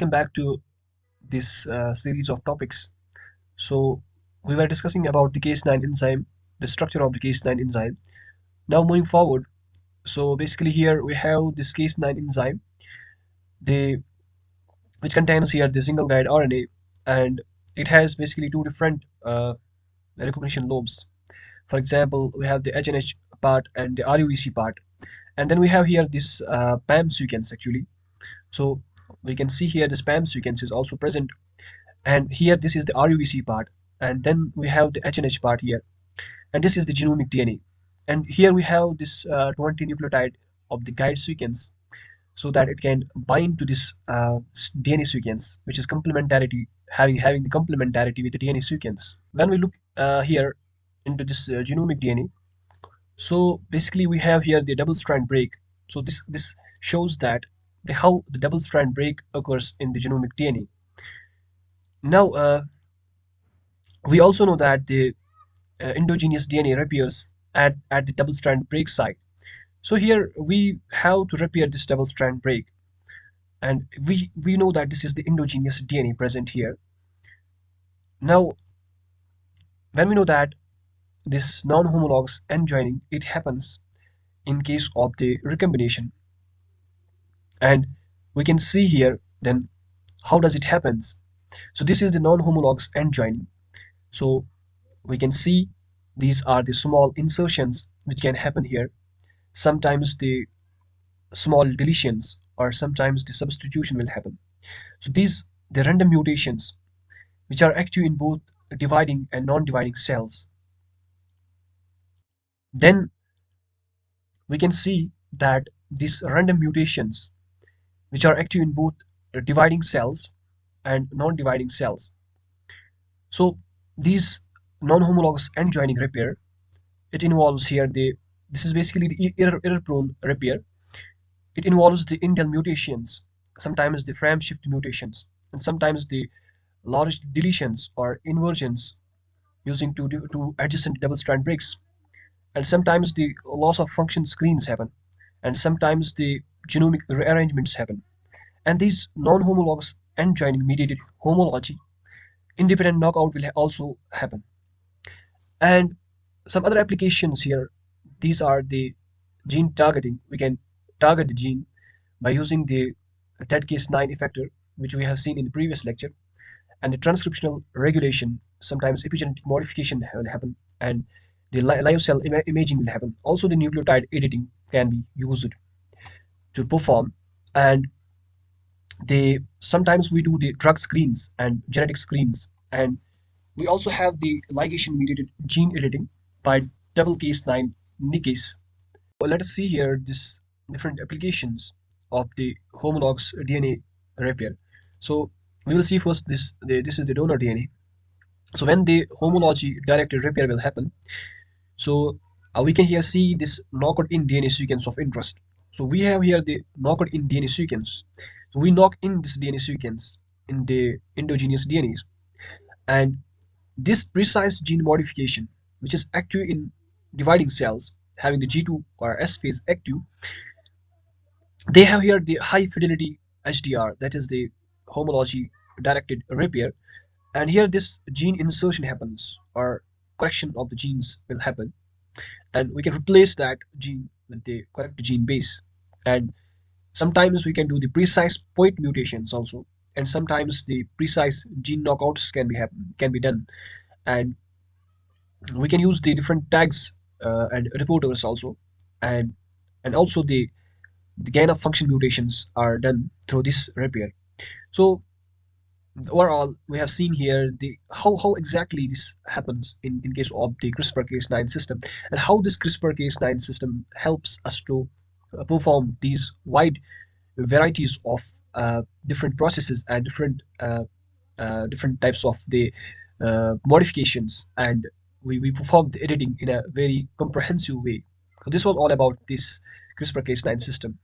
Welcome back to this series of topics. So we were discussing about the Cas9 enzyme, the structure of the Cas9 enzyme. Now moving forward, so basically here we have this Cas9 enzyme, the which contains here the single guide RNA, and it has basically two different recognition lobes. For example, we have the HNH part and the RUVC part, and then we have here this PAM sequence actually. So we can see here this PAM sequence is also present, and here this is the RUVC part, and then we have the HNH part here, and this is the genomic DNA, and here we have this 20 nucleotide of the guide sequence, so that it can bind to this DNA sequence, which is complementarity, having the complementarity with the DNA sequence. When we look here into this genomic DNA, so basically we have here the double strand break. So this shows that how the double strand break occurs in the genomic DNA. Now we also know that the endogenous DNA reappears at the double strand break site. So here we have to repair this double strand break, and we know that this is the endogenous DNA present here. Now when we know that this non-homologous end joining, it happens in case of the recombination, and we can see here then how does it happens. So this is the non-homologous end joining. So we can see these are the small insertions which can happen here, sometimes the small deletions, or sometimes the substitution will happen. So these the random mutations which are active in both dividing and non-dividing cells. Then we can see that these random mutations which are active in both dividing cells and non-dividing cells. So these non-homologous end joining repair, it involves here this is basically the error-prone repair. It involves the indel mutations, sometimes the frame shift mutations, and sometimes the large deletions or inversions using two adjacent double strand breaks. And sometimes the loss of function screens happen, and sometimes the genomic rearrangements happen. And these non-homologous end joining mediated homology, independent knockout will also happen. And some other applications here, these are the gene targeting. We can target the gene by using the dead Cas9 effector, which we have seen in the previous lecture, and the transcriptional regulation, sometimes epigenetic modification will happen, and the live cell imaging will happen. Also the nucleotide editing can be used to perform, and sometimes we do the drug screens and genetic screens, and we also have the ligation mediated gene editing by double Cas9 nickase. Let us see here this different applications of the homologous DNA repair. So we will see first this is the donor DNA. So when the homology directed repair will happen, so we can here see this knocked in DNA sequence of interest. So we have here the knocked in DNA sequence. So we knock in this DNA sequence in the endogenous DNAs, and this precise gene modification, which is active in dividing cells having the G2 or S phase active, they have here the high fidelity HDR, that is the homology directed repair, and here this gene insertion happens, or correction of the genes will happen, and we can replace that gene with the correct gene base. And sometimes we can do the precise point mutations also, and sometimes the precise gene knockouts can be done, and we can use the different tags and reporters also, and also the gain of function mutations are done through this repair. So overall we have seen here the how exactly this happens in case of the CRISPR-Cas9 system, and how this CRISPR-Cas9 system helps us to perform these wide varieties of different processes and different types of the modifications, and we perform the editing in a very comprehensive way. So this was all about this CRISPR-Cas9 system.